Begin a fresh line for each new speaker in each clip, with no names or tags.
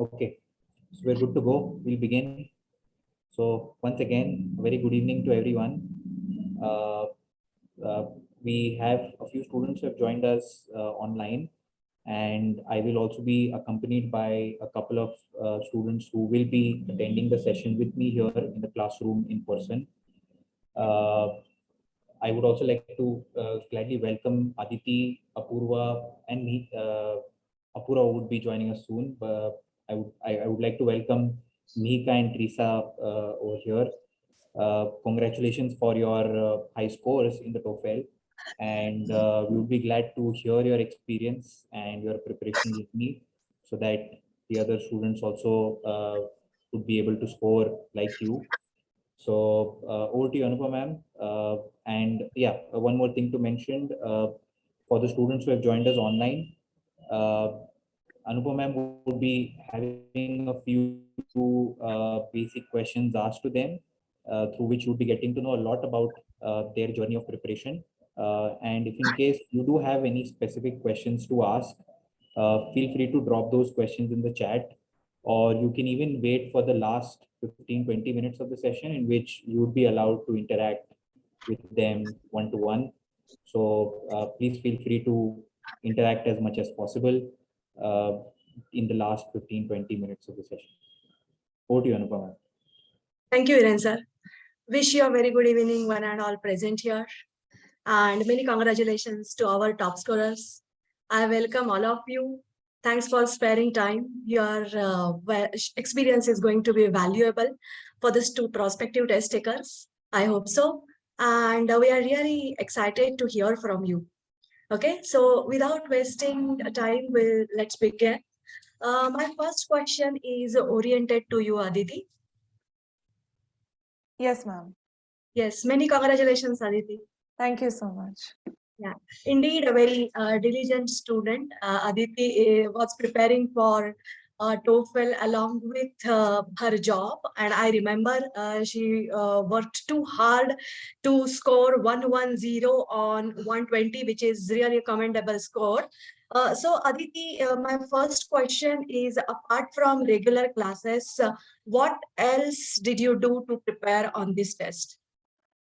Okay, so we're good to go. We'll begin. So once again, very good evening to everyone. Uh, uh, we have a few students who have joined us online, and I will also be accompanied by a couple of students who will be attending the session with me here in the classroom in person. Uh, I would also like to gladly welcome Aditi, Apurva, and me. Apurva would be joining us soon, but I would like to welcome Mihika and Teresa over here. Congratulations for your high scores in the TOEFL, and we would be glad to hear your experience and your preparation with me, so that the other students also would be able to score like you. So over to you, Anupa ma'am. And yeah, one more thing to mention for the students who have joined us online, uh, Anupa ma'am would be having a few basic questions asked to them, through which you would be getting to know a lot about their journey of preparation. And if in case you do have any specific questions to ask, feel free to drop those questions in the chat, or you can even wait for the last 15-20 minutes of the session in which you would be allowed to interact with them one-to-one. So please feel free to interact as much as possible uh, in the last 15-20 minutes of the session. Over to you, Anupama.
Thank you, Hiren sir. Wish you a very good evening, one and all present here. And many congratulations to our top scorers. I welcome all of you. Thanks for sparing time. Your experience is going to be valuable for these two prospective test takers. I hope so. And we are really excited to hear from you. Okay, so without wasting time, let's begin. My first question is oriented to you, Aditi.
Yes, ma'am.
Yes, many congratulations, Aditi.
Thank you so much.
Yeah, indeed, a very diligent student. Aditi was preparing for TOEFL along with her job, and I remember she worked too hard to score 110 on 120, which is really a commendable score. So Aditi, my first question is, apart from regular classes, what else did you do to prepare on this test?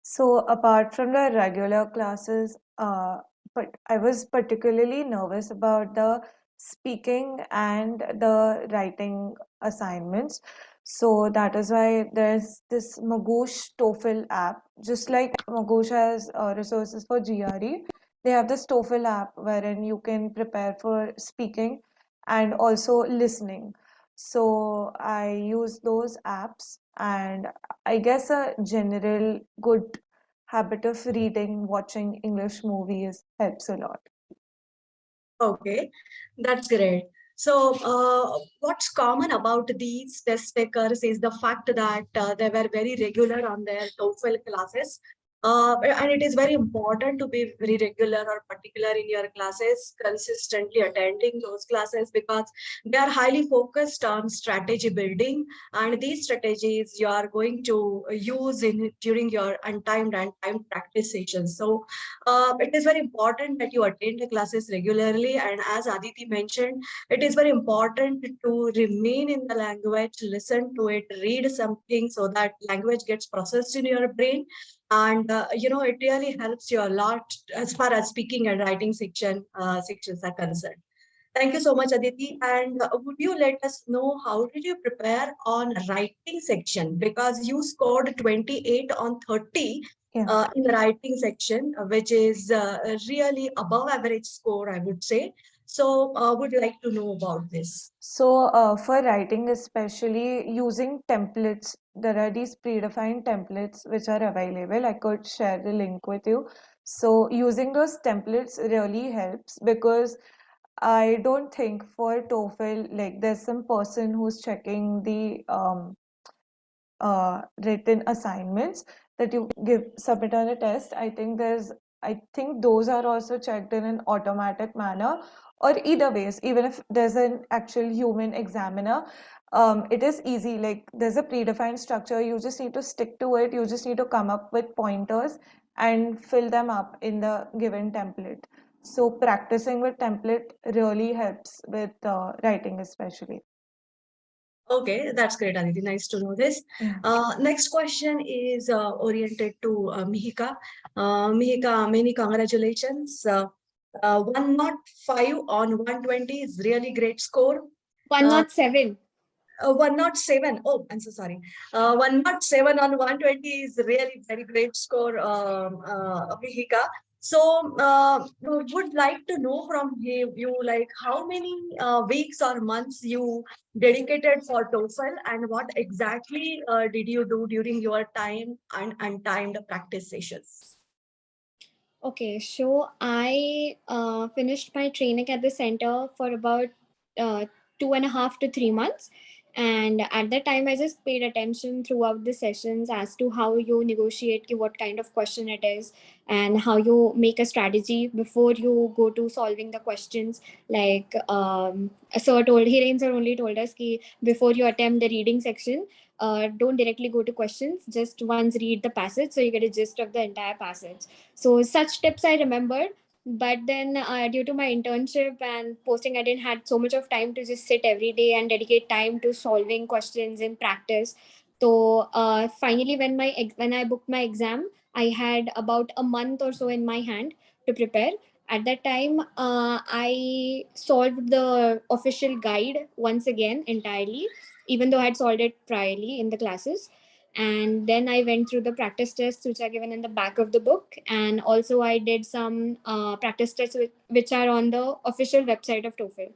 So apart from the regular classes, but I was particularly nervous about the speaking and the writing assignments. So that is why there's this Magoosh TOEFL app. Just like Magoosh has resources for GRE, they have this TOEFL app wherein you can prepare for speaking and also listening. So I use those apps, and I guess a general good habit of reading, watching English movies helps a lot.
Okay, that's great. So what's common about these test takers is the fact that they were very regular on their TOEFL classes. And it is very important to be very regular or particular in your classes, consistently attending those classes, because they are highly focused on strategy building, and these strategies you are going to use during your untimed and timed practice sessions. So it is very important that you attend the classes regularly, and as Aditi mentioned, it is very important to remain in the language, listen to it, read something so that language gets processed in your brain. And it really helps you a lot as far as speaking and writing sections are concerned. Thank you so much, Aditi. And would you let us know how did you prepare on writing section? Because you scored 28 on 30 in the writing section, which is really above average score, I would say. So would like to know about this.
So for writing, especially using templates, there are these predefined templates which are available. I could share the link with you. So using those templates really helps, because I don't think for TOEFL, like there's some person who's checking the written assignments that you submit on a test. I think those are also checked in an automatic manner, or either ways, even if there's an actual human examiner, it is easy. Like there's a predefined structure, you just need to stick to it, you just need to come up with pointers and fill them up in the given template. So practicing with template really helps with writing especially.
Okay, that's great, Aditi. Nice to know this.
Yeah.
Next question is oriented to Mihika. Mihika, many congratulations. 105 on 120 is really great score.
107.
107. Oh, I'm so sorry. 107 on 120 is really very great score, Mihika. So, would like to know from you, like how many weeks or months you dedicated for TOEFL, and what exactly did you do during your time and untimed practice sessions?
Okay, so I finished my training at the center for about uh, 2.5 to 3 months. And at that time, I just paid attention throughout the sessions as to how you negotiate, what kind of question it is, and how you make a strategy before you go to solving the questions. Like, Hiren sir only told us ki before you attempt the reading section, don't directly go to questions, just once read the passage so you get a gist of the entire passage. So such tips I remembered. But then due to my internship and posting, I didn't had so much of time to just sit every day and dedicate time to solving questions in practice. So finally, when I booked my exam, I had about a month or so in my hand to prepare. At that time, I solved the official guide once again entirely, even though I had solved it priorly in the classes. And then I went through the practice tests which are given in the back of the book, and also I did some practice tests which are on the official website of TOEFL.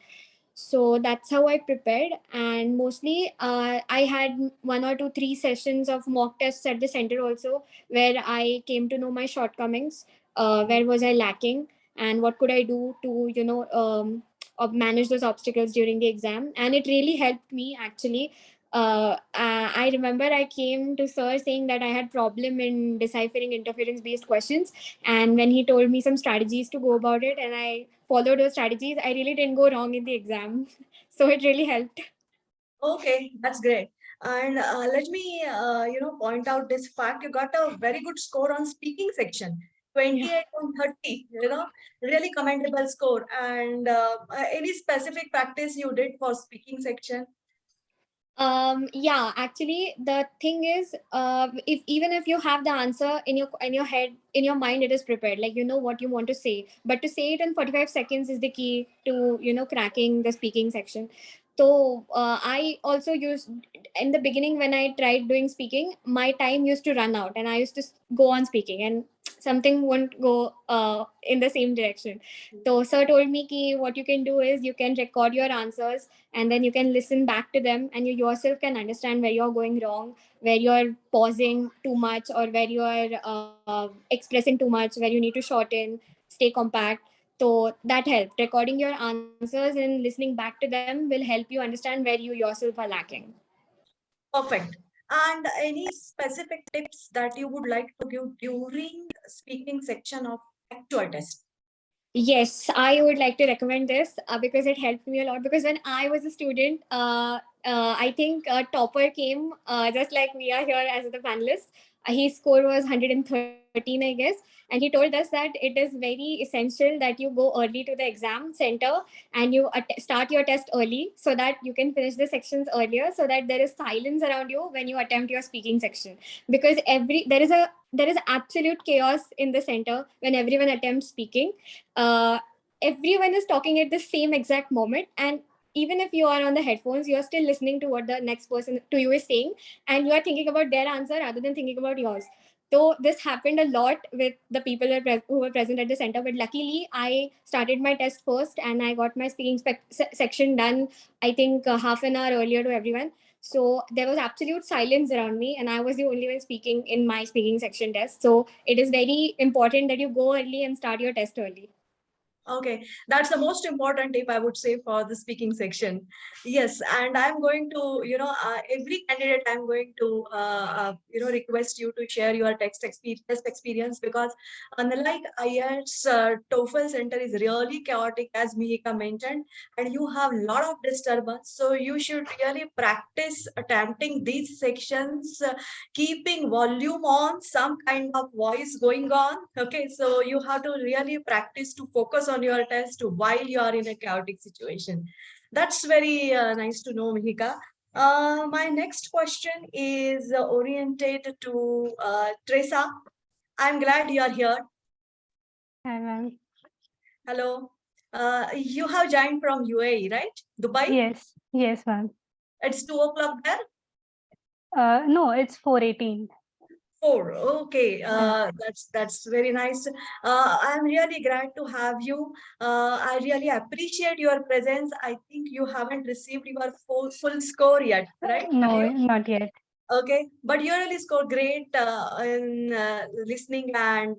So that's how I prepared. And mostly I had 1 or 2 3 sessions of mock tests at the center also, where I came to know my shortcomings, where was I lacking, and what could I do to manage those obstacles during the exam. And it really helped me actually. I remember I came to sir saying that I had problem in deciphering interference based questions, and when he told me some strategies to go about it, and I followed those strategies, I really didn't go wrong in the exam. So it really helped.
Okay, that's great. And let me, point out this fact. You got a very good score on speaking section,
Yeah.
28 on 30, really commendable score. And any specific practice you did for speaking section?
Yeah, actually the thing is, if even if you have the answer in your head, in your mind, it is prepared, like you know what you want to say, but to say it in 45 seconds is the key to cracking the speaking section. So I also used, in the beginning when I tried doing speaking, my time used to run out and I used to go on speaking, and something won't go in the same direction. So sir told me ki what you can do is you can record your answers, and then you can listen back to them, and you yourself can understand where you're going wrong, where you're pausing too much, or where you're expressing too much, where you need to shorten, stay compact. So that helped. Recording your answers and listening back to them will help you understand where you yourself are lacking.
Perfect. And any specific tips that you would like to give during speaking section of actual test?
Yes, I would like to recommend this because it helped me a lot. Because when I was a student, I think Topper came just like we are here as the panelist. His score was 113, I guess. And he told us that it is very essential that you go early to the exam center and you start your test early so that you can finish the sections earlier, so that there is silence around you when you attempt your speaking section. Because there is absolute chaos in the center when everyone attempts speaking. uh, Everyone is talking at the same exact moment, and even if you are on the headphones, you are still listening to what the next person to you is saying, and you are thinking about their answer rather than thinking about yours. So this happened a lot with the people who were present at the center, but luckily I started my test first and I got my speaking section done, I think half an hour earlier to everyone. So there was absolute silence around me, and I was the only one speaking in my speaking section test. So it is very important that you go early and start your test early.
Okay, that's the most important tip I would say for the speaking section. Yes, and I'm going to, every candidate I'm going to, request you to share your test experience, because unlike IELTS, TOEFL center is really chaotic, as Mihika mentioned, and you have a lot of disturbance. So you should really practice attempting these sections, keeping volume on, some kind of voice going on. Okay, so you have to really practice to focus on your test while you are in a chaotic situation. That's very nice to know, Mihika. My next question is oriented to Teresa. I'm glad you are here.
Hi, ma'am.
Hello. You have joined from UAE, right? Dubai?
Yes, ma'am.
It's 2 o'clock there?
No, it's 4:18.
4. Okay.
Yeah.
That's very nice. I'm really glad to have you. I really appreciate your presence. I think you haven't received your full score yet, right? Have
No,
you?
not yet.
Okay, but you really scored great in listening and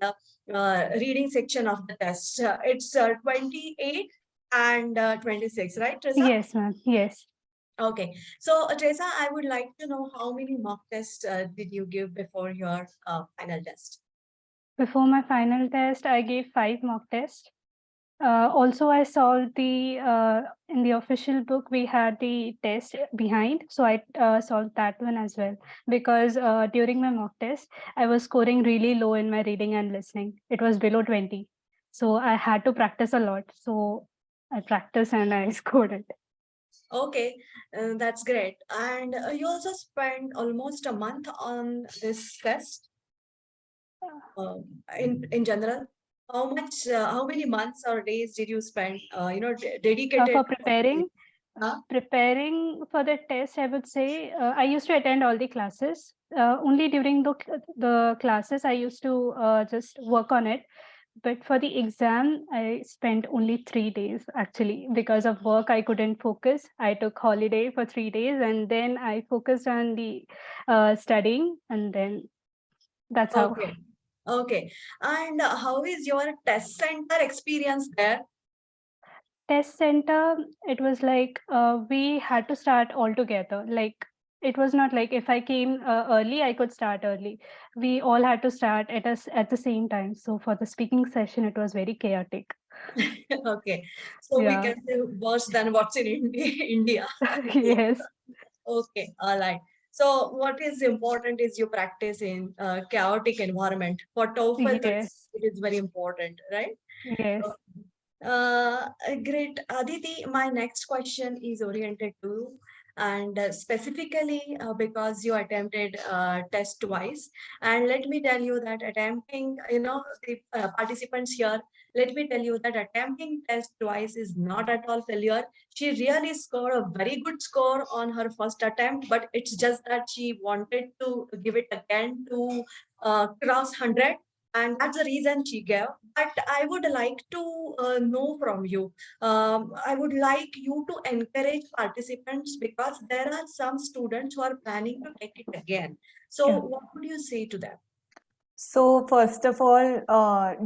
reading section of the test. It's 28 and 26, right, Teresa?
Yes, ma'am. Yes.
Okay, so Teresa, I would like to know how many mock tests did you give before your final test?
Before my final test, I gave 5 mock tests. Also, I solved in the official book, we had the test behind. So I solved that one as well. Because during my mock test, I was scoring really low in my reading and listening. It was below 20. So I had to practice a lot. So I practiced and I scored it.
Okay, that's great. And you also spent almost a month on this test uh, in general. How many months or days did you spend, dedicated?
For preparing
Huh?
preparing for the test, I would say I used to attend all the classes. Only during the classes I used to just work on it. But for the exam, I spent only 3 days actually. Because of work, I couldn't focus. I took holiday for 3 days and then I focused on the studying, and then that's how.
Okay. Okay. And how is your test center experience there?
Test center, it was like we had to start all together. Like it was not like if I came early, I could start early. We all had to start at us at the same time. So for the speaking session, it was very chaotic.
Okay. So we
Yeah.
can say worse than what's in India.
Yes.
Okay. All right. So what is important is you practice in chaotic environment. For TOEFL,
Yes.
it is very important, right?
Yes.
Great. Aditi, my next question is oriented to you, and specifically because you attempted test twice. And let me tell you that attempting, the participants here, let me tell you that attempting test twice is not at all failure. She really scored a very good score on her first attempt, but it's just that she wanted to give it again to cross 100, and that's the reason she gave. But I would like to know from you. I would like you to encourage participants, because there are some students who are planning to take it again. So
Yeah.
what would you say to them?
So first of all,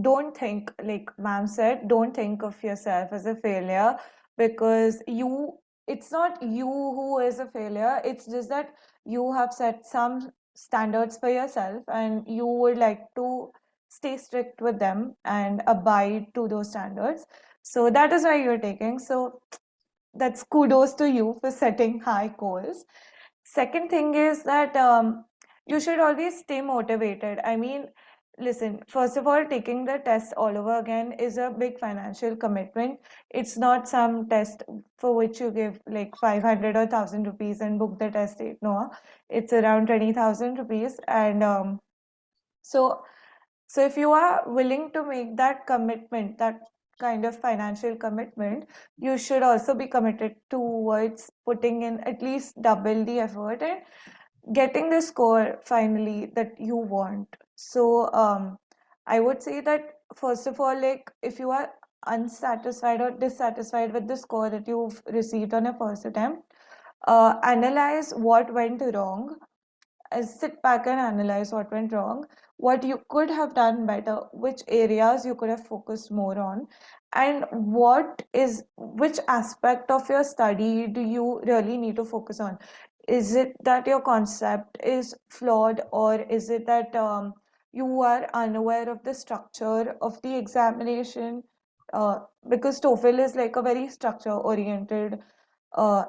don't think, like ma'am said, don't think of yourself as a failure, because it's not you who is a failure. It's just that you have set some standards for yourself and you would like to stay strict with them and abide to those standards. So that is why you're taking. So that's kudos to you for setting high goals. Second thing is that you should always stay motivated. I mean, listen, first of all, taking the test all over again is a big financial commitment. It's not some test for which you give like 500 or 1,000 rupees and book the test date. No, it's around 20,000 rupees. And so, so if you are willing to make that commitment, that kind of financial commitment, you should also be committed towards putting in at least double the effort and getting the score finally that you want. So I would say that first of all, like if you are unsatisfied or dissatisfied with the score that you've received on your first attempt, analyze what went wrong. Sit back and analyze what went wrong, what you could have done better, which areas you could have focused more on, and which aspect of your study do you really need to focus on. Is it that your concept is flawed, or is it that you are unaware of the structure of the examination? Because TOEFL is like a very structure oriented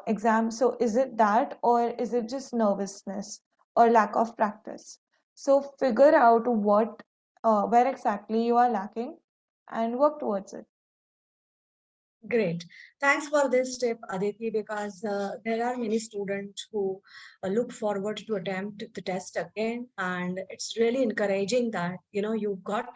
exam. So is it that, or is it just nervousness or lack of practice? So figure out where exactly you are lacking and work towards it.
Great. Thanks for this tip, Aditi, because there are many students who look forward to attempt the test again. And it's really encouraging that, you got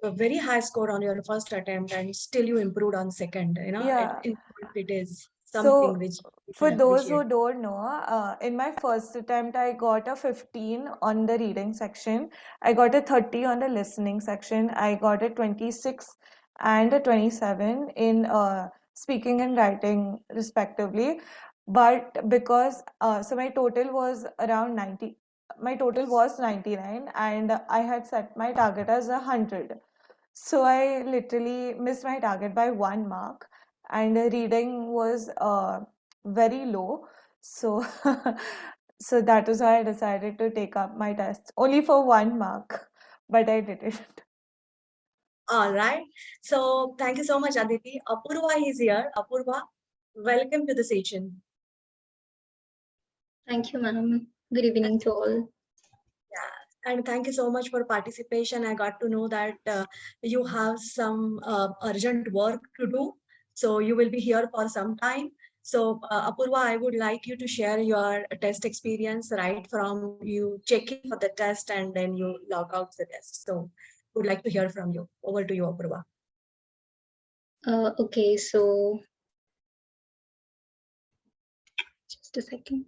a very high score on your first attempt and still you improved on second.
Yeah.
It is something
So
which
for
people
those who
appreciate.
don't know, in my first attempt, I got a 15 on the reading section. I got a 30 on the listening section. I got a 26 and a 27 in speaking and writing, respectively. But because, so my total was around 90, my total was 99, and I had set my target as 100. So I literally missed my target by 1 mark, and reading was very low. So, so that was why I decided to take up my test only for 1 mark, but I did it.
All right. So thank you so much, Aditi. Apurva is here. Apurva, welcome to the session.
Thank you, ma'am. Good evening to all.
Yeah, and thank you so much for participation. I got to know that you have some urgent work to do, so you will be here for some time. So, Apurva, I would like you to share your test experience right from you checking for the test and then you log out the test. So, would like to hear from you. Over to you, Apurva.
Okay, so just a second.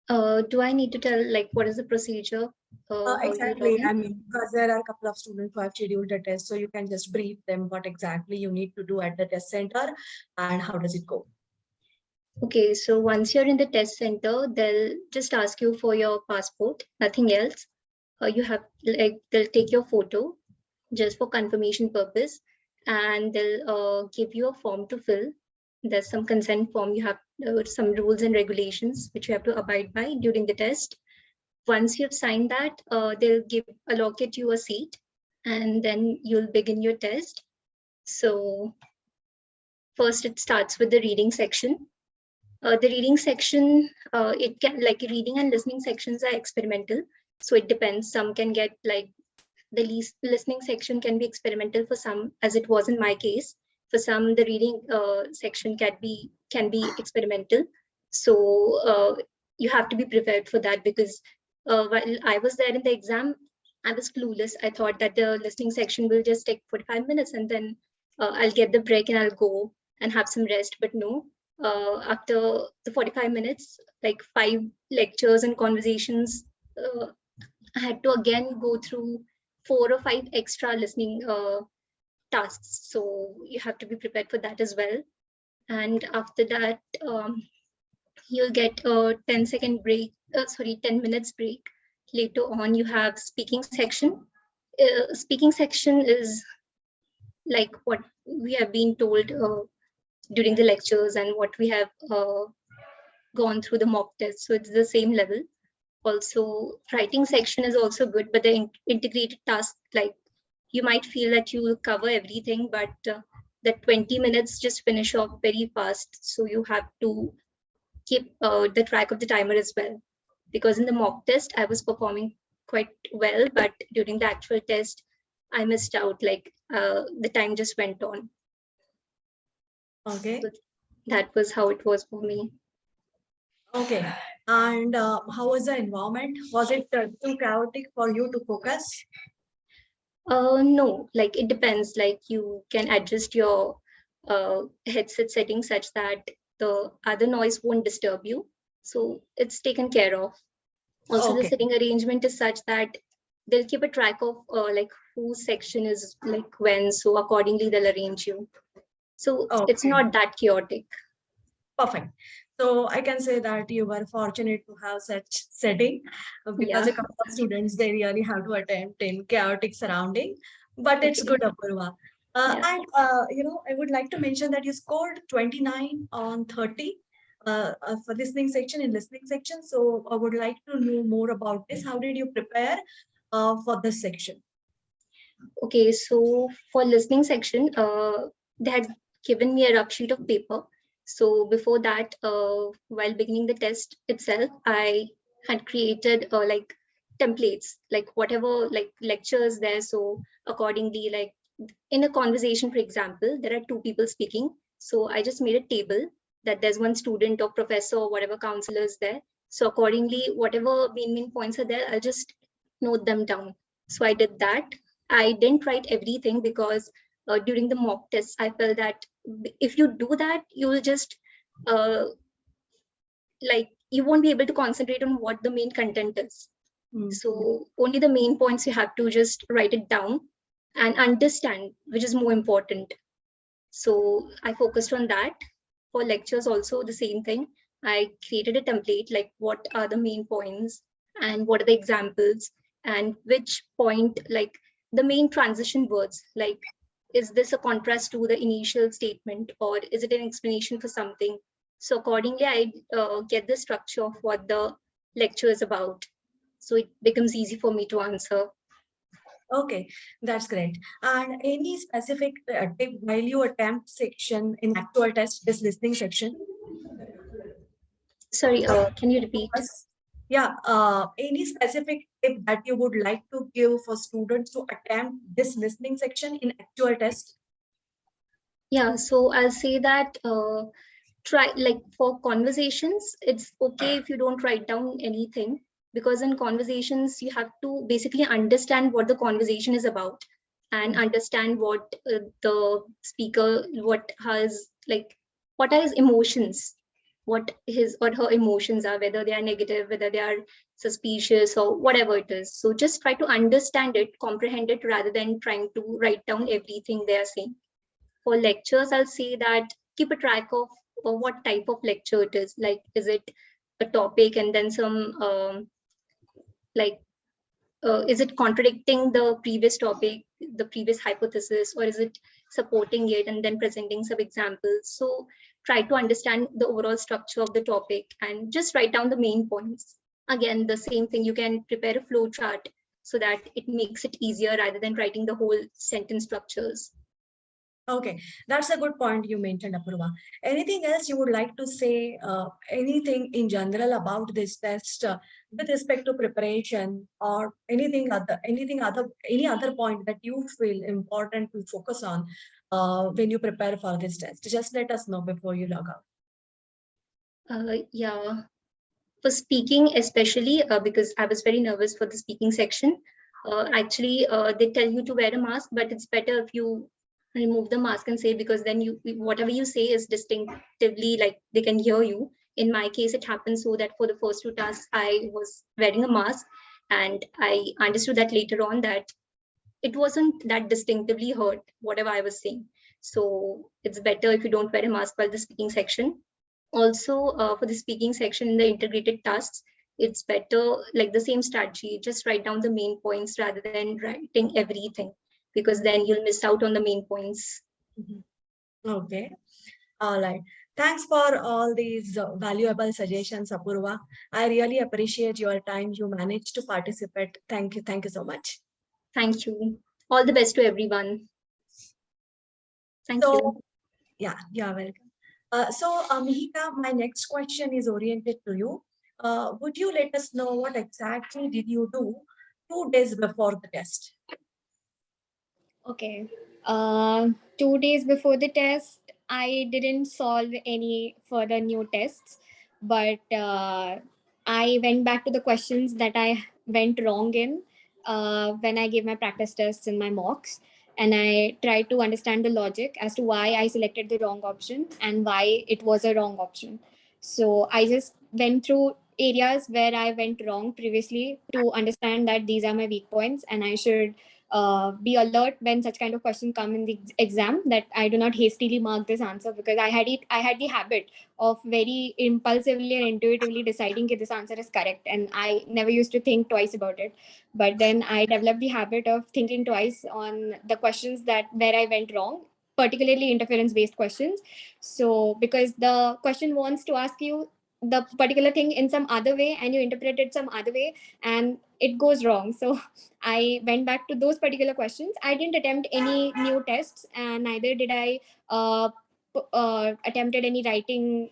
Do I need to tell like what is the procedure? How you
Exactly.
log in?
I mean, because there are a couple of students who have scheduled a test, so you can just brief them what exactly you need to do at the test center and how does it go.
Okay, so once you're in the test center, they'll just ask you for your passport, nothing else. You have like they'll take your photo just for confirmation purpose, and they'll give you a form to fill. There's some consent form. You have some rules and regulations which you have to abide by during the test. Once you've signed that, they'll allocate you a seat, and then you'll begin your test. So first it starts with the reading section. The reading section, it can like reading and listening sections are experimental. So it depends. Some can get like the listening section can be experimental for some, as it was in my case. For some, the reading section can be experimental. So you have to be prepared for that, because while I was there in the exam, I was clueless. I thought that the listening section will just take 45 minutes and then I'll get the break and I'll go and have some rest. But no, after the 45 minutes, like 5 lectures and conversations, I had to again go through 4 or 5 extra listening tasks. So you have to be prepared for that as well. And after that, you'll get a 10-second break, 10 minutes break. Later on, you have speaking section. Speaking section is like what we have been told during the lectures and what we have gone through the mock test. So it's the same level. Also, writing section is also good, but the integrated task, like you might feel that you will cover everything, but the 20 minutes just finish off very fast. So you have to keep the track of the timer as well. Because in the mock test, I was performing quite well, but during the actual test, I missed out, like the time just went on.
Okay.
So that was how it was for me.
Okay. And how was the environment? Was it too chaotic for you to focus?
No, like it depends. Like you can adjust your headset settings such that the other noise won't disturb you. So it's taken care of. Also, the
Okay.
sitting arrangement is such that they'll keep a track of like whose section is like when. So accordingly, they'll arrange you. So it's
Okay.
not that chaotic.
Perfect. So I can say that you were fortunate to have such setting because
Yeah.
a couple of students, they really have to attempt in chaotic surrounding, but it's
Okay.
good, Apurva.
Yeah.
And, I would like to mention that you scored 29 on 30 for listening section in listening section. So I would like to know more about this. How did you prepare for this section?
Okay, so for listening section, they had given me a rough sheet of paper. So before that, while beginning the test itself, I had created like templates, like whatever like lectures there. So accordingly, like in a conversation, for example, there are two people speaking. So I just made a table that there's one student or professor or whatever counselor is there. So accordingly, whatever main points are there, I'll just note them down. So I did that. I didn't write everything because during the mock tests, I felt that if you do that, you will just like you won't be able to concentrate on what the main content is. So only the main points you have to just write it down and understand, which is more important. So I focused on that. For lectures also the same thing. I created a template like what are the main points and what are the examples and which point, like the main transition words, like is this a contrast to the initial statement or is it an explanation for something? So accordingly, I get the structure of what the lecture is about. So it becomes easy for me to answer.
Okay, that's great. And any specific tip while you attempt section in actual test, this listening section?
Sorry, can you repeat?
Yeah, any specific tip that you would like to give for students to attempt this listening section in actual test?
Yeah, so I'll say that try, like for conversations, it's okay if you don't write down anything, because in conversations you have to basically understand what the conversation is about and understand what the speaker, what has like what are his emotions, what his or her emotions are, whether they are negative, whether they are suspicious or whatever it is. So just try to understand it, comprehend it, rather than trying to write down everything they are saying. For lectures, I'll say that keep a track of what type of lecture it is. Like, is it a topic and then some like is it contradicting the previous topic, the previous hypothesis, or is it supporting it and then presenting some examples? So try to understand the overall structure of the topic and just write down the main points. Again, the same thing, you can prepare a flow chart so that it makes it easier rather than writing the whole sentence structures.
Okay, that's a good point you mentioned, Apurva. Anything else you would like to say, anything in general about this test with respect to preparation or any other point that you feel important to focus on when you prepare for this test? Just let us know before you log out.
Yeah, for speaking especially, because I was very nervous for the speaking section. Actually, they tell you to wear a mask, but it's better if you remove the mask and say, because then you whatever you say is distinctively, like they can hear you. In my case, it happened so that for the first two tasks I was wearing a mask, and I understood that later on that it wasn't that distinctively heard whatever I was saying. So it's better if you don't wear a mask while the speaking section. Also, for the speaking section in the integrated tasks, it's better, like the same strategy, just write down the main points rather than writing everything, because then you'll miss out on the main points.
Okay. All right. Thanks for all these valuable suggestions, Apurva. I really appreciate your time. You managed to participate. Thank you. Thank you so much.
Thank you. All the best to everyone. Thank you.
Yeah, you're welcome. Mihika, my next question is oriented to you. Would you let us know what exactly did you do 2 days before the test?
Okay. 2 days before the test, I didn't solve any further new tests, but I went back to the questions that I went wrong in when I gave my practice tests and my mocks. And I tried to understand the logic as to why I selected the wrong option and why it was a wrong option. So I just went through areas where I went wrong previously to understand that these are my weak points and I should be alert when such kind of questions come in the exam, that I do not hastily mark this answer, because I had the habit of very impulsively and intuitively deciding that this answer is correct, and I never used to think twice about it. But then I developed the habit of thinking twice on the questions that where I went wrong, particularly interference based questions. So because the question wants to ask you the particular thing in some other way and you interpret it some other way and it goes wrong. So I went back to those particular questions. I didn't attempt any new tests, and neither did I attempted any writing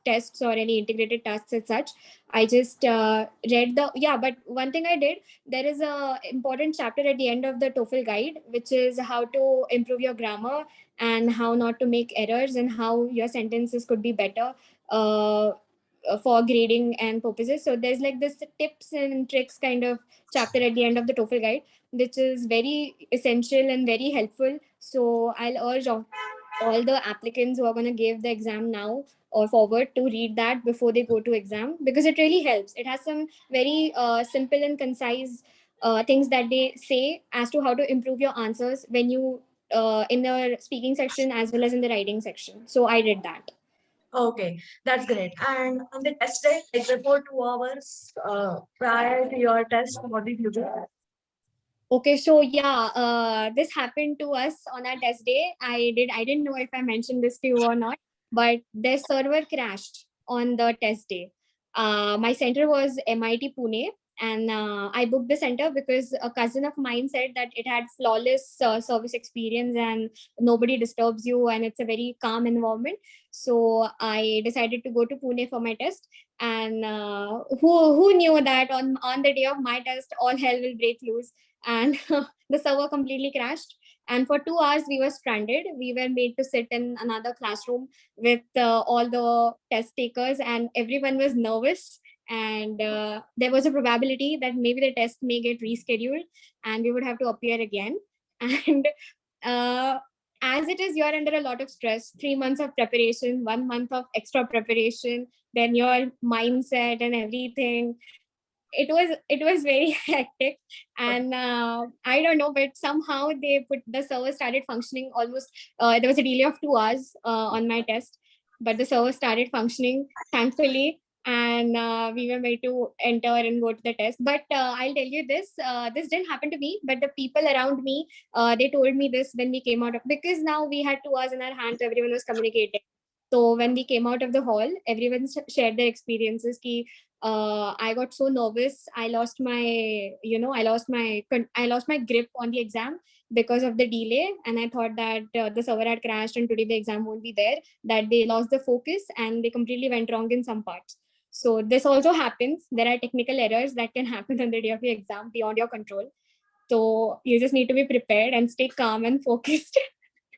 tests or any integrated tasks as such. I just read but one thing I did, there is a important chapter at the end of the TOEFL guide, which is how to improve your grammar and how not to make errors and how your sentences could be better for grading and purposes. So there's like this tips and tricks kind of chapter at the end of the TOEFL guide, which is very essential and very helpful. So I'll urge all the applicants who are going to give the exam now or forward to read that before they go to exam, because it really helps. It has some very simple and concise things that they say as to how to improve your answers when you in the speaking section as well as in the writing section. So I did that.
Okay, that's great. And on the test day, like before 2 hours prior to your test, what did you do?
Okay, so yeah, this happened to us on our test day. I didn't know if I mentioned this to you or not, but their server crashed on the test day. My center was MIT Pune, and I booked the center because a cousin of mine said that it had flawless service experience and nobody disturbs you and it's a very calm environment. So I decided to go to Pune for my test. And who knew that on the day of my test, all hell will break loose and the server completely crashed. And for 2 hours we were stranded. We were made to sit in another classroom with all the test takers, and everyone was nervous. And there was a probability that maybe the test may get rescheduled and we would have to appear again. And as it is, you're under a lot of stress. 3 months of preparation, 1 month of extra preparation, then your mindset and everything. It was very hectic. And I don't know, but somehow the server started functioning almost. There was a delay of 2 hours on my test, but the server started functioning, thankfully. And we were made to enter and go to the test. But I'll tell you this, this didn't happen to me, but the people around me, they told me this when we came out of, because now we had 2 hours in our hands, everyone was communicating. So when we came out of the hall, everyone shared their experiences. I got so nervous. I lost my grip on the exam because of the delay. And I thought that the server had crashed and today the exam won't be there, that they lost the focus and they completely went wrong in some parts. So this also happens. There are technical errors that can happen on the day of your exam beyond your control. So you just need to be prepared and stay calm and focused.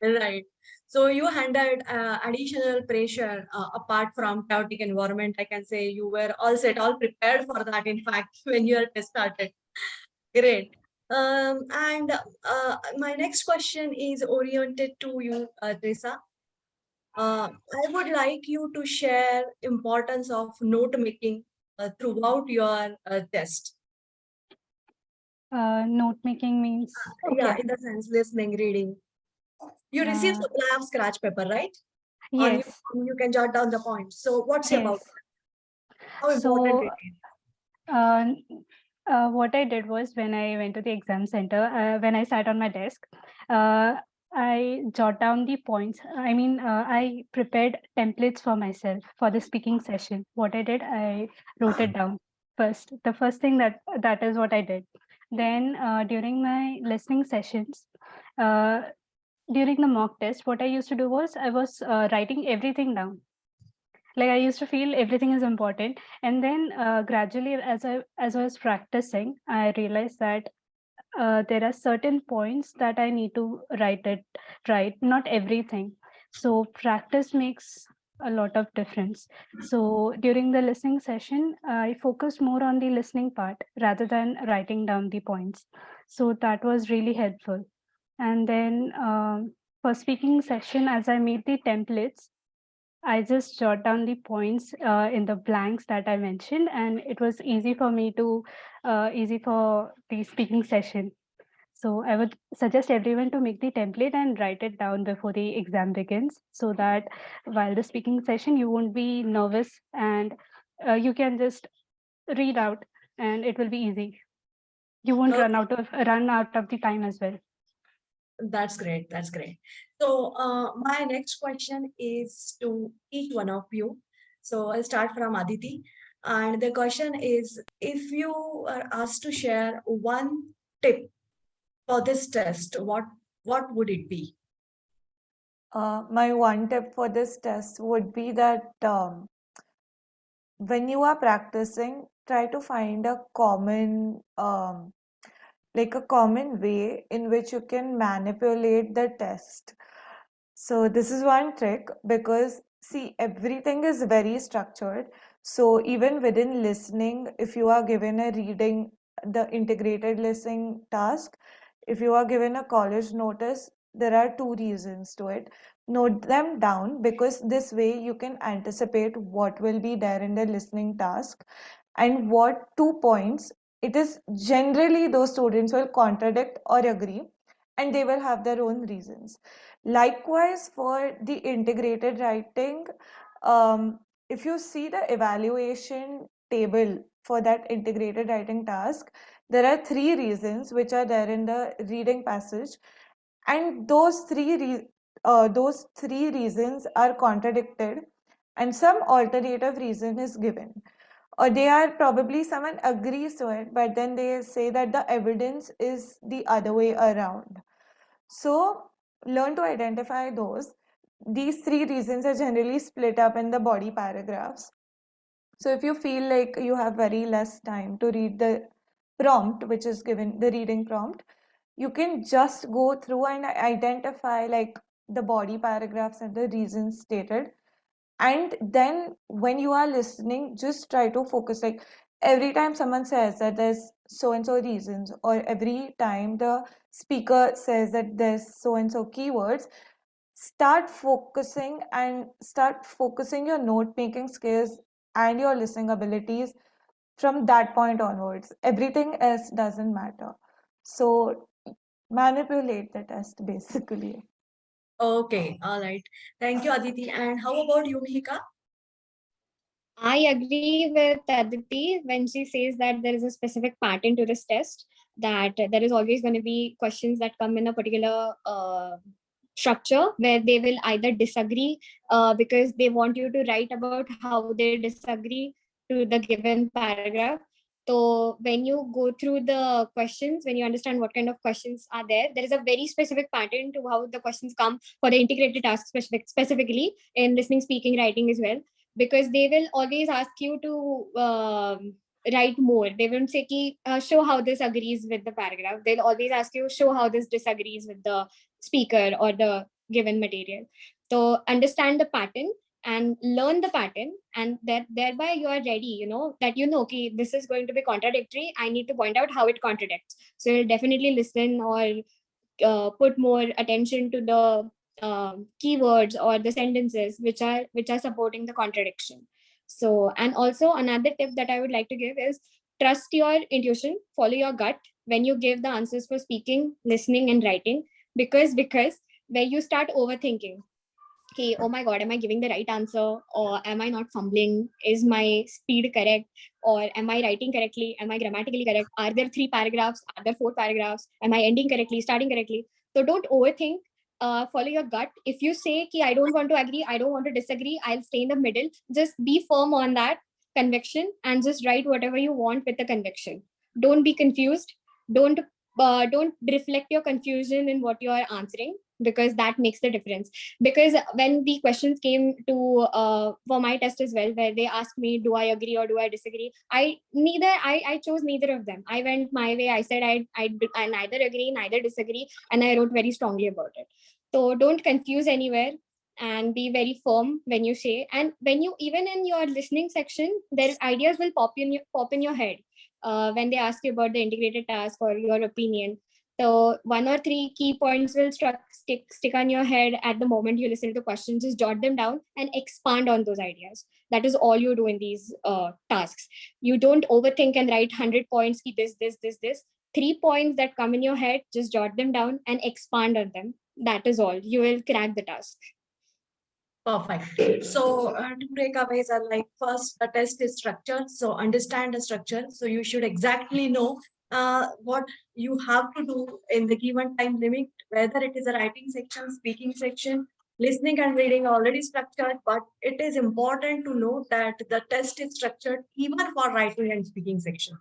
Right. So you handled additional pressure apart from chaotic environment. I can say you were all set, all prepared for that. In fact, when your test started. Great. And my next question is oriented to you, Teresa. I would like you to share importance of note making throughout your test.
Note making means
Yeah, in the sense listening, reading. You receive supply of scratch paper, right?
yes.
You can jot down the points. So what's about
Yes.
how important it is?
What I did was, when I went to the exam center, when I sat on my desk, I jot down the points. I mean, I prepared templates for myself for the speaking session. What I did, I wrote it down first. The first thing that is what I did. Then during my listening sessions, during the mock test, what I used to do was I was writing everything down. Like, I used to feel everything is important, and then gradually, as I was practicing, I realized that there are certain points that I need to write, not everything. So practice makes a lot of difference. So during the listening session, I focused more on the listening part rather than writing down the points. So that was really helpful. And then for speaking session, as I made the templates, I just jot down the points in the blanks that I mentioned, and it was easy for me to easy for the speaking session. So I would suggest everyone to make the template and write it down before the exam begins, so that while the speaking session, you won't be nervous, and you can just read out, and it will be easy. You won't run out of the time as well.
That's great. That's great. So my next question is to each one of you. So I'll start from Aditi. And the question is, if you are asked to share one tip for this test, what would it be?
My one tip for this test would be that when you are practicing, try to find a common like a common way in which you can manipulate the test. So this is one trick, because see, everything is very structured. So even within listening, if you are given a reading, the integrated listening task, if you are given a college notice, there are two reasons to it. Note them down, because this way you can anticipate what will be there in the listening task and what 2 points it is. Generally those students will contradict or agree, and they will have their own reasons. Likewise, for the integrated writing, if you see the evaluation table for that integrated writing task, there are 3 reasons which are there in the reading passage, and those three reasons are contradicted, and some alternative reason is given, or they are probably someone agrees to it, but then they say that the evidence is the other way around. So learn to identify those. These 3 reasons are generally split up in the body paragraphs. So if you feel like you have very less time to read the prompt, which is given, the reading prompt, you can just go through and identify like the body paragraphs and the reasons stated. And then when you are listening, just try to focus, like every time someone says that there's so and so reasons, or every time the speaker says that there's so and so keywords, start focusing your note making skills and your listening abilities from that point onwards. Everything else doesn't matter. So manipulate the test basically.
Okay, all right. Thank you, Aditi. And how about you, Mihika?
I agree with Aditi when she says that there is a specific pattern to this test, that there is always going to be questions that come in a particular structure where they will either disagree because they want you to write about how they disagree to the given paragraph. So when you go through the questions, when you understand what kind of questions are there, there is a very specific pattern to how the questions come for the integrated task, specifically in listening, speaking, writing as well, because they will always ask you to write more. They won't say ki, show how this agrees with the paragraph. They'll always ask you, show how this disagrees with the speaker or the given material. So understand the pattern and learn the pattern, and that thereby you are ready, that okay, this is going to be contradictory, I need to point out how it contradicts. So you'll definitely listen or put more attention to the keywords or the sentences which are supporting the contradiction. So, and also another tip that I would like to give is trust your intuition, follow your gut when you give the answers for speaking, listening, and writing, because where you start overthinking, okay, oh my god, am I giving the right answer, or am I not fumbling, is my speed correct, or am I writing correctly, am I grammatically correct, are there 3 paragraphs, are there 4 paragraphs, am I ending correctly, starting correctly? So don't overthink. Follow your gut. If you say ki, I don't want to agree, I don't want to disagree, I'll stay in the middle, just be firm on that conviction and just write whatever you want with the conviction. Don't be confused. Don't reflect your confusion in what you are answering, because that makes the difference. Because when the questions came to for my test as well, where they asked me, do I agree or do I disagree, I chose neither of them. I went my way. I said I neither agree, neither disagree, and I wrote very strongly about it. So don't confuse anywhere, and be very firm when you say. And when you, even in your listening section, their ideas will pop in your head when they ask you about the integrated task or your opinion. So 1 or 3 key points will stick on your head at the moment you listen to the question. Just jot them down and expand on those ideas. That is all you do in these tasks. You don't overthink and write 100 points, keep this. 3 points that come in your head, just jot them down and expand on them. That is all. You will crack the task.
Perfect. So takeaways are like, first, the test is structured. So understand the structure. So you should exactly know what you have to do in the given time limit, whether it is a writing section, speaking section, listening and reading are already structured, but it is important to know that the test is structured even for writing and speaking section,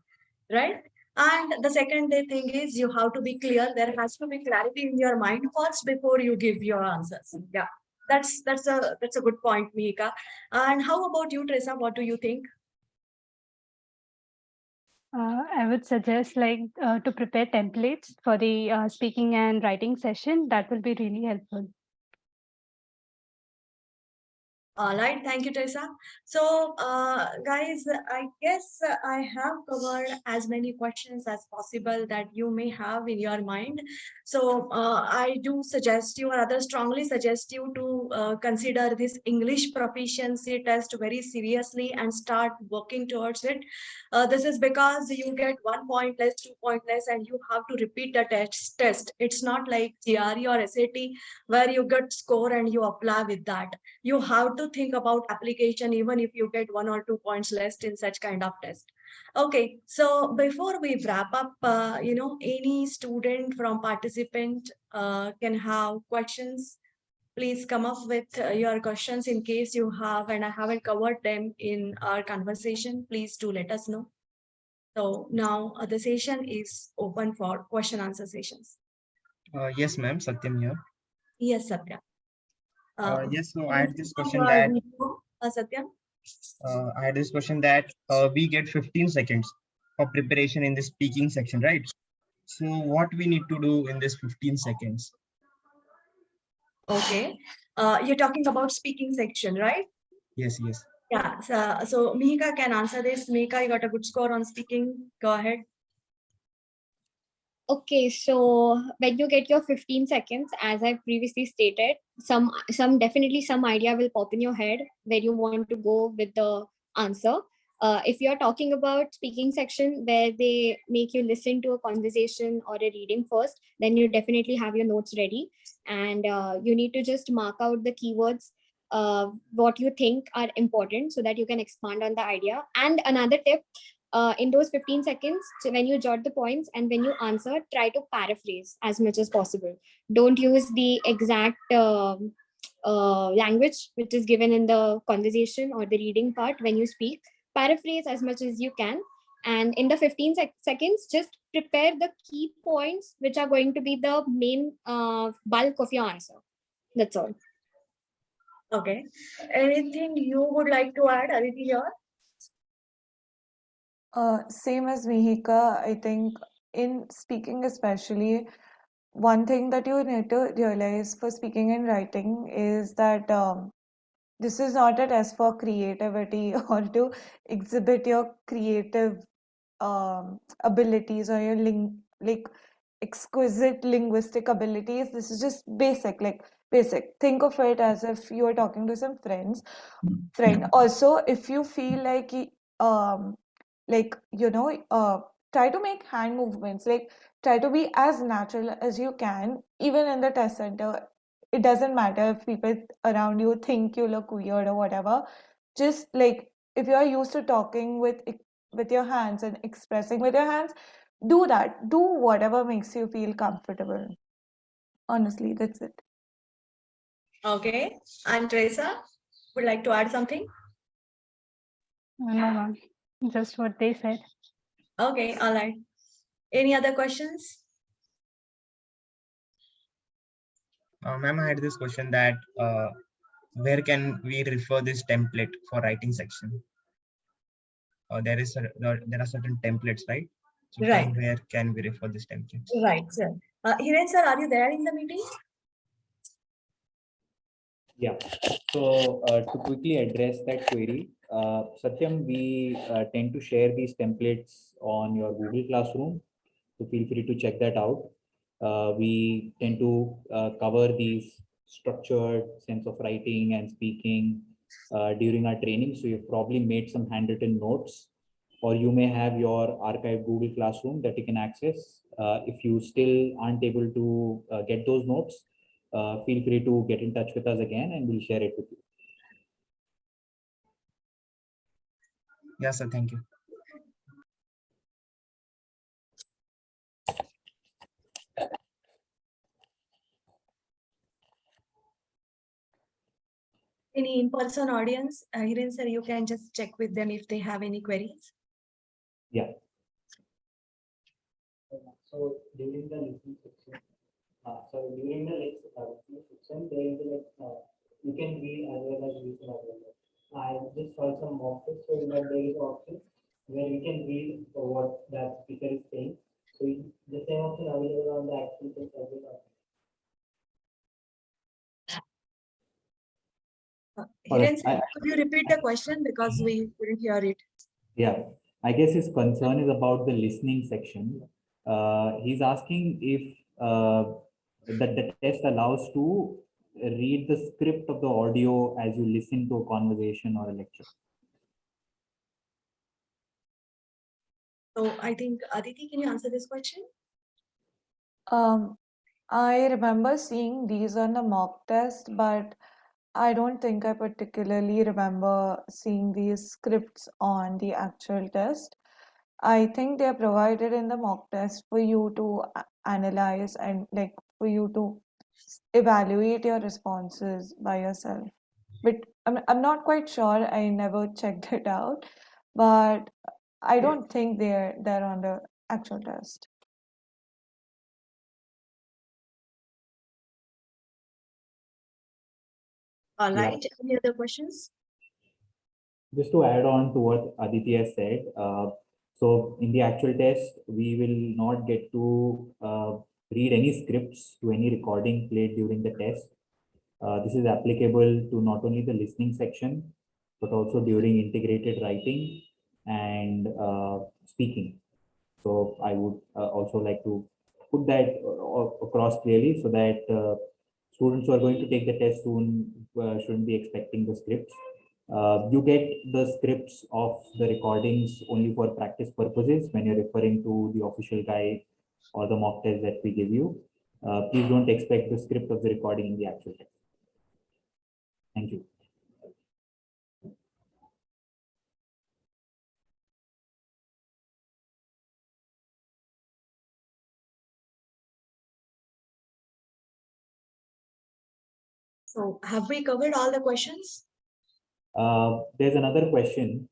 right? And the second thing is you have to be clear. There has to be clarity in your mind first before you give your answers. Yeah. That's a good point, Mihika. And how about you, Teresa? What do you think?
I would suggest to prepare templates for the speaking and writing session. That will be really helpful.
All right, thank you, Teresa. So, guys, I guess I have covered as many questions as possible that you may have in your mind. So, I do suggest you, or rather strongly suggest you to consider this English proficiency test very seriously and start working towards it. This is because you get 1 point less, 2 point less, and you have to repeat the test. It's not like GRE or SAT where you get score and you apply with that. You have to think about application even if you get 1 or 2 points less in such kind of test. Okay, so before we wrap up, any student from participant can have questions. Please come up with your questions in case you have, and I haven't covered them in our conversation. Please do let us know. So now the session is open for question answer sessions.
Yes, ma'am. Satyam here.
Yes, Satya.
Yes, so I had this question that
Satyam.
I had this question that we get 15 seconds for preparation in the speaking section, right? So what we need to do in this 15 seconds?
Okay. You're talking about speaking section, right?
Yes, yes.
Yeah. So Mihika can answer this. Mihika, you got a good score on speaking. Go ahead.
Okay, so when you get your 15 seconds, as I previously stated, definitely some idea will pop in your head where you want to go with the answer. If you're talking about speaking section where they make you listen to a conversation or a reading first, then you definitely have your notes ready, and you need to just mark out the keywords, what you think are important, so that you can expand on the idea. And another tip, in those 15 seconds, when you jot the points and when you answer, try to paraphrase as much as possible. Don't use the exact language which is given in the conversation or the reading part when you speak. Paraphrase as much as you can. And in the 15 seconds, just prepare the key points which are going to be the main bulk of your answer. That's all.
Okay. Anything you would like to add, Aditi, here?
Same as Mihika, I think in speaking especially, one thing that you need to realize for speaking and writing is that this is not a test for creativity or to exhibit your creative abilities or your exquisite linguistic abilities. This is just basic. Think of it as if you are talking to some friend. Also, if you feel um try to make hand movements, try to be as natural as you can, even in the test center. It doesn't matter if people around you think you look weird or whatever. Just if you are used to talking with your hands and expressing with your hands, do that. Do whatever makes you feel comfortable. Honestly, that's it.
Okay. And Teresa, would like to add something?
No, just what they said.
Okay, all right. Any other questions?
Ma'am, I had this question that where can we refer this template for writing section? There are certain templates, right? So
Right.
from where can we refer this template?
Right, sir. Hiren sir, are you there in the meeting?
Yeah. So to quickly address that query, Satyam, we tend to share these templates on your Google Classroom. So feel free to check that out. We tend to cover these structured sense of writing and speaking during our training. So you've probably made some handwritten notes, or you may have your archived Google Classroom that you can access. If you still aren't able to get those notes, feel free to get in touch with us again and we'll share it with you.
Yes, sir. Thank you.
Any in-person audience? Hiren sir, you can just check with them if they have any queries.
Yeah. So during the listening section, there will be Alright,
Hiren, sir, could you repeat the question because we couldn't hear it?
Yeah, I guess his concern is about the listening section. He's asking if the test allows to read the script of the audio as you listen to a conversation or a lecture.
So I think Aditi, can you answer this question?
I remember seeing these on the mock test, but I don't think I particularly remember seeing these scripts on the actual test. I think they're provided in the mock test for you to analyze and like for you to evaluate your responses by yourself. But I'm not quite sure. I never checked it out, but I don't think they're on the actual test.
All
Yeah.
right. Any other questions?
Just to add on to what Aditi has said, so in the actual test, we will not get to read any scripts to any recording played during the test. This is applicable to not only the listening section, but also during integrated writing and speaking. So I would also like to put that across clearly so that students who are going to take the test soon shouldn't be expecting the scripts. You get the scripts of the recordings only for practice purposes when you're referring to the official guide or the mock test that we give you. Please don't expect the script of the recording in the actual test. Thank you.
So have we covered all the questions?
There's another question.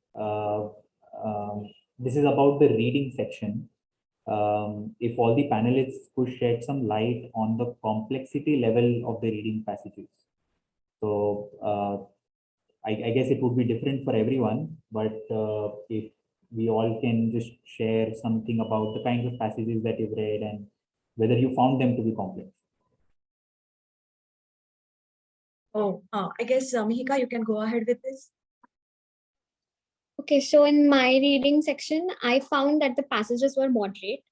This is about the reading section. If all the panelists could shed some light on the complexity level of the reading passages. So I guess it would be different for everyone, but if we all can just share something about the kinds of passages that you've read and whether you found them to be complex.
Oh, I guess Mihika, you can go ahead with this.
Okay, so in my reading section, I found that the passages were moderate,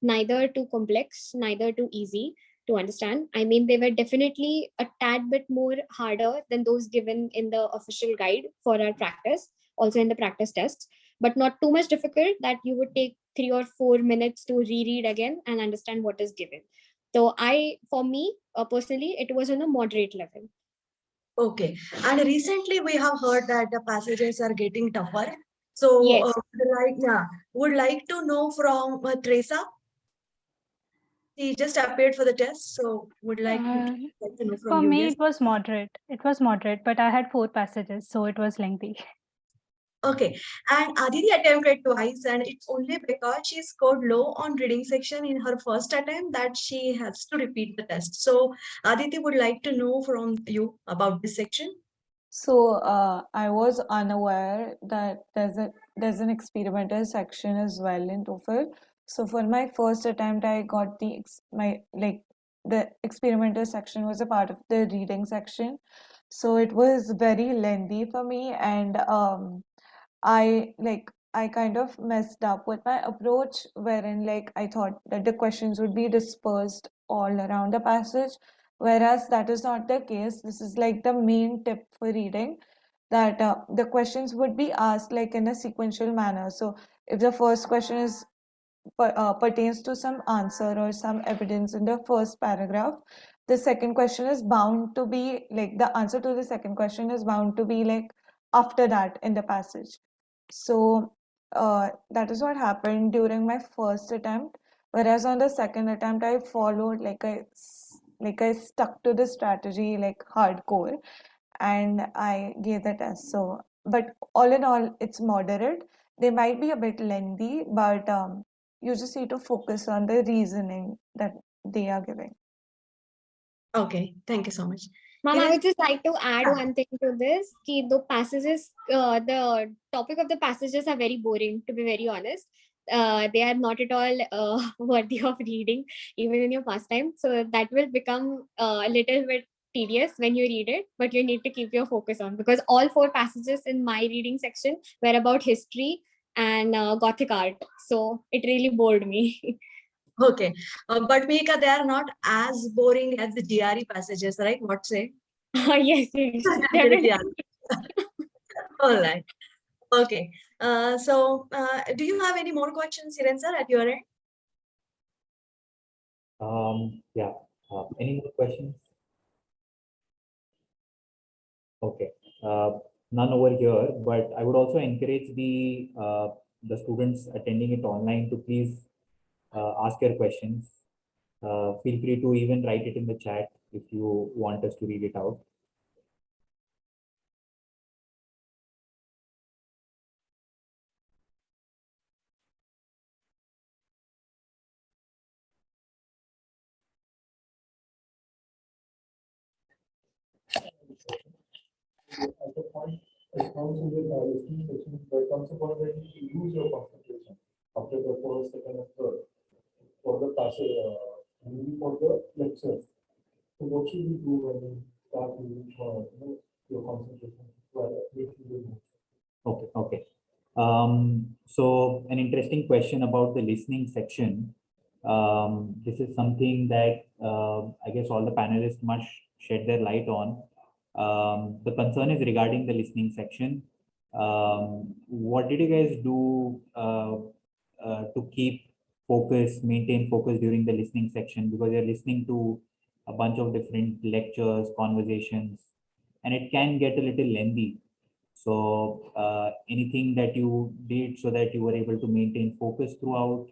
neither too complex, neither too easy to understand. I mean, they were definitely a tad bit more harder than those given in the official guide for our practice, also in the practice tests, but not too much difficult that you would take 3 or 4 minutes to reread again and understand what is given. So for me, personally, it was on a moderate level.
Okay. And recently we have heard that the passages are getting tougher. So
Yes.
would like to know from Teresa. She just appeared for the test, so would like to know from
For
you.
me,
Yes.
it was moderate. It was moderate, but I had 4 passages, so it was lengthy.
Okay. And Aditi attempted twice, and it's only because she scored low on reading section in her first attempt that she has to repeat the test. So Aditi would like to know from you about this section.
So I was unaware that there's an experimental section as well in TOEFL. So for my first attempt, I got the experimental section was a part of the reading section. So it was very lengthy for me, and I kind of messed up with my approach, wherein like I thought that the questions would be dispersed all around the passage, whereas that is not the case. This is like the main tip for reading, that the questions would be asked like in a sequential manner. So if the first question is pertains to some answer or some evidence in the first paragraph, the second question is bound to be like the answer to the second question is bound to be like after that in the passage. So that is what happened during my first attempt. Whereas on the second attempt, I followed I stuck to the strategy like hardcore, and I gave the test. So, but all in all, it's moderate. They might be a bit lengthy, but you just need to focus on the reasoning that they are giving.
Okay, thank you so much.
Ma'am, I
Hiren-
would just like to add
Yeah.
one thing to this. The passages, the topic of the passages are very boring, to be very honest. They are not at all worthy of reading, even in your pastime. So that will become a little bit tedious when you read it, but you need to keep your focus on, because all 4 passages in my reading section were about history and Gothic art. So it really bored me.
Okay. But Mika, they are not as boring as the GRE passages, right? What say?
Yes, definitely.
All right. Okay. Do you have any more questions, Hiren sir, at your end?
Yeah. Any more questions? Okay. None over here, but I would also encourage the students attending it online to please ask your questions. Feel free to even write it in the chat if you want us to read it out.
At the point, it comes in the listening section, there comes a point where you lose your concentration after the first, second, and third for the passage, maybe for the lectures. So what should we do when we start losing your concentration?
Okay, okay. So an interesting question about the listening section. This is something that I guess all the panelists must shed their light on. The concern is regarding the listening section. What did you guys do to keep focus, maintain focus during the listening section? Because you're listening to a bunch of different lectures, conversations, and it can get a little lengthy. So anything that you did so that you were able to maintain focus throughout?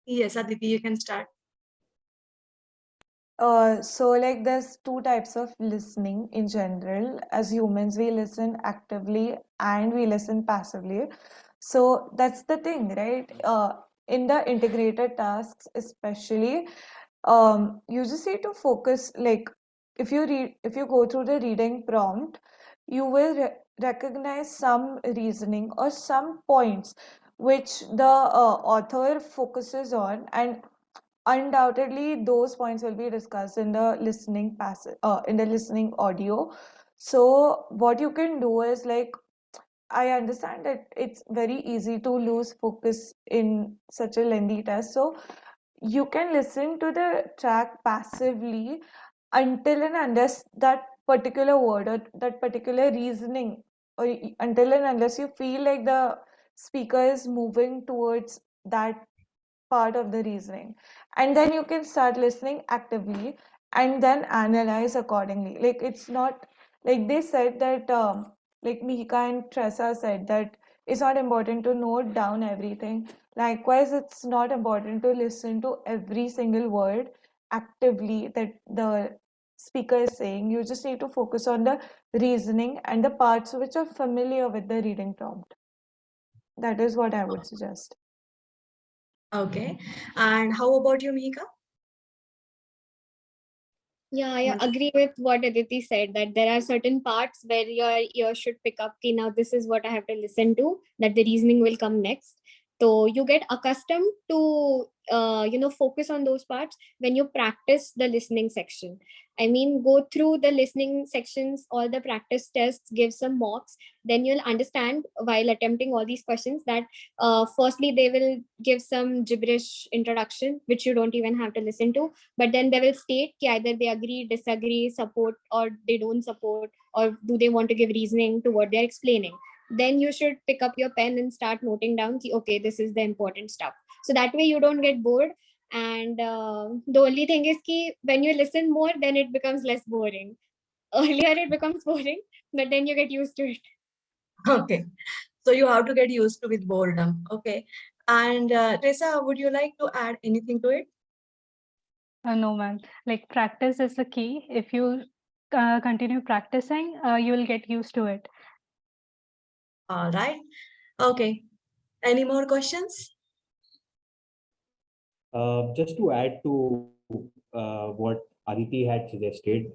Yes, Aditi, you can start.
So like there's 2 types of listening in general. As humans, we listen actively and we listen passively. So that's the thing, right? In the integrated tasks, especially, you just need to focus. Like if you go through the reading prompt, you will recognize some reasoning or some points which the author focuses on, and undoubtedly those points will be discussed in the listening passage, in the listening audio. So what you can do is, like, I understand that it's very easy to lose focus in such a lengthy test, so you can listen to the track passively until and unless that particular word or that particular reasoning, or until and unless you feel like the speaker is moving towards that part of the reasoning, and then you can start listening actively and then analyze accordingly. Like, it's not like they said that like Mika and Tressa said that it's not important to note down everything. Likewise, it's not important to listen to every single word actively that the speaker is saying. You just need to focus on the reasoning and the parts which are familiar with the reading prompt. That is what I would suggest.
Okay. And how about you, Mika?
Yeah, I agree with what Aditi said, that there are certain parts where your ear should pick up, okay, now this is what I have to listen to, that the reasoning will come next. So you get accustomed to, focus on those parts when you practice the listening section. I mean, go through the listening sections, all the practice tests, give some mocks, then you'll understand while attempting all these questions that firstly, they will give some gibberish introduction, which you don't even have to listen to, but then they will state ki either they agree, disagree, support, or they don't support, or do they want to give reasoning to what they're explaining. Then you should pick up your pen and start noting down ki, okay, this is the important stuff. So that way you don't get bored. And the only thing is ki when you listen more, then it becomes less boring. Earlier it becomes boring, but then you get used to it.
Okay. So you have to get used to with boredom. Okay. And Tessa, would you like to add anything to it?
No, ma'am. Like, practice is the key. If you continue practicing, you will get used to it.
All right. Okay. Any more questions?
Just to add to what Aditi had suggested,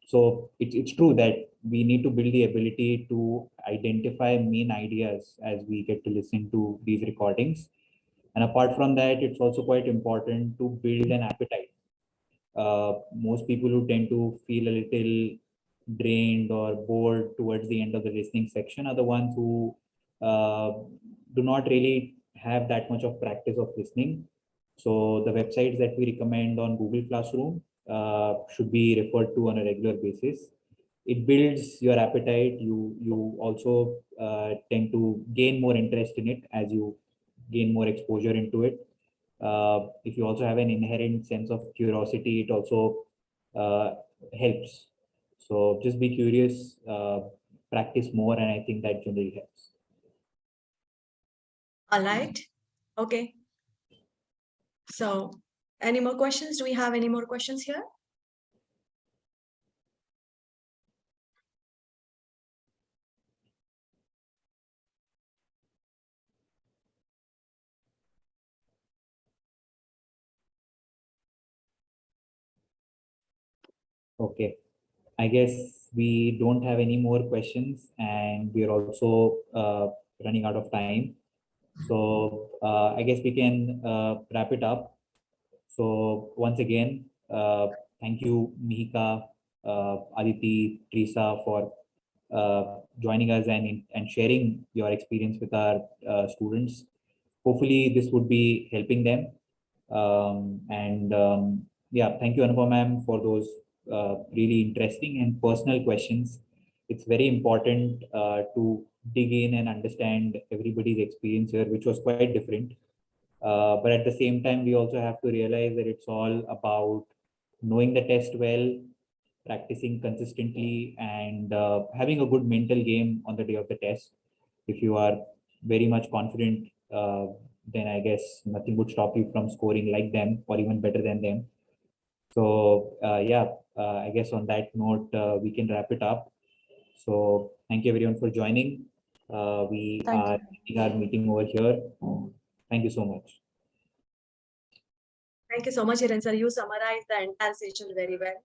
so it's true that we need to build the ability to identify main ideas as we get to listen to these recordings. And apart from that, it's also quite important to build an appetite most people who tend to feel a little drained or bored towards the end of the listening section are the ones who do not really have that much of practice of listening. So the websites that we recommend on Google Classroom should be referred to on a regular basis. It builds your appetite. You also tend to gain more interest in it as you gain more exposure into it. If you also have an inherent sense of curiosity, it also helps. So just be curious, practice more, and I think that generally helps.
All right. Okay. So any more questions? Do we have any more questions here?
Okay. I guess we don't have any more questions, and we're also running out of time. So I guess we can wrap it up. So once again, thank you, Mihika, Aditi, Teresa, for joining us and sharing your experience with our students. Hopefully, this would be helping them. Yeah, thank you, Anupa ma'am, for those really interesting and personal questions. It's very important to dig in and understand everybody's experience here, which was quite different. But at the same time, we also have to realize that it's all about knowing the test well, practicing consistently, and having a good mental game on the day of the test. If you are very much confident, then I guess nothing would stop you from scoring like them or even better than them. So yeah, I guess on that note, we can wrap it up. So thank you everyone for joining. We
Thank
are
you.
ending our meeting over here. Thank you so much.
Thank you so much, Hiren sir. You summarized the entire session very well.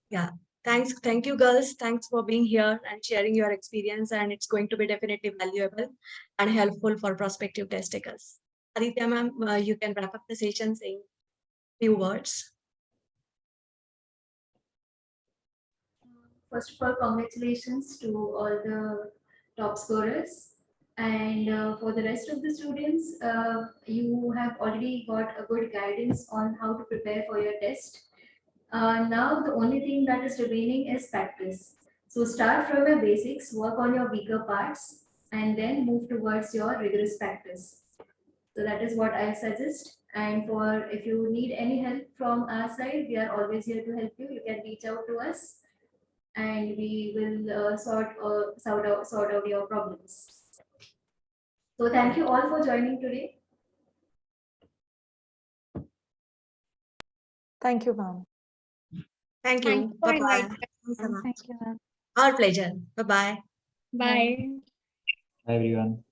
Yeah. Thanks. Thank you, girls. Thanks for being here and sharing your experience. And it's going to be definitely valuable and helpful for prospective test takers. Aditya ma'am, you can wrap up the session saying few words.
First of all, congratulations to all the top scorers. And for the rest of the students, you have already got a good guidance on how to prepare for your test. Now the only thing that is remaining is practice. So start from your basics, work on your weaker parts, and then move towards your rigorous practice. So that is what I suggest. And for if you need any help from our side, we are always here to help you. You can reach out to us, and we will sort out your problems. So thank you all for joining today.
Thank you, ma'am.
Thank
Thank
you.
you for
Bye-bye.
inviting us.
Thanks a lot.
Thank you, ma'am.
Our pleasure. Bye-bye.
Bye.
Hi everyone.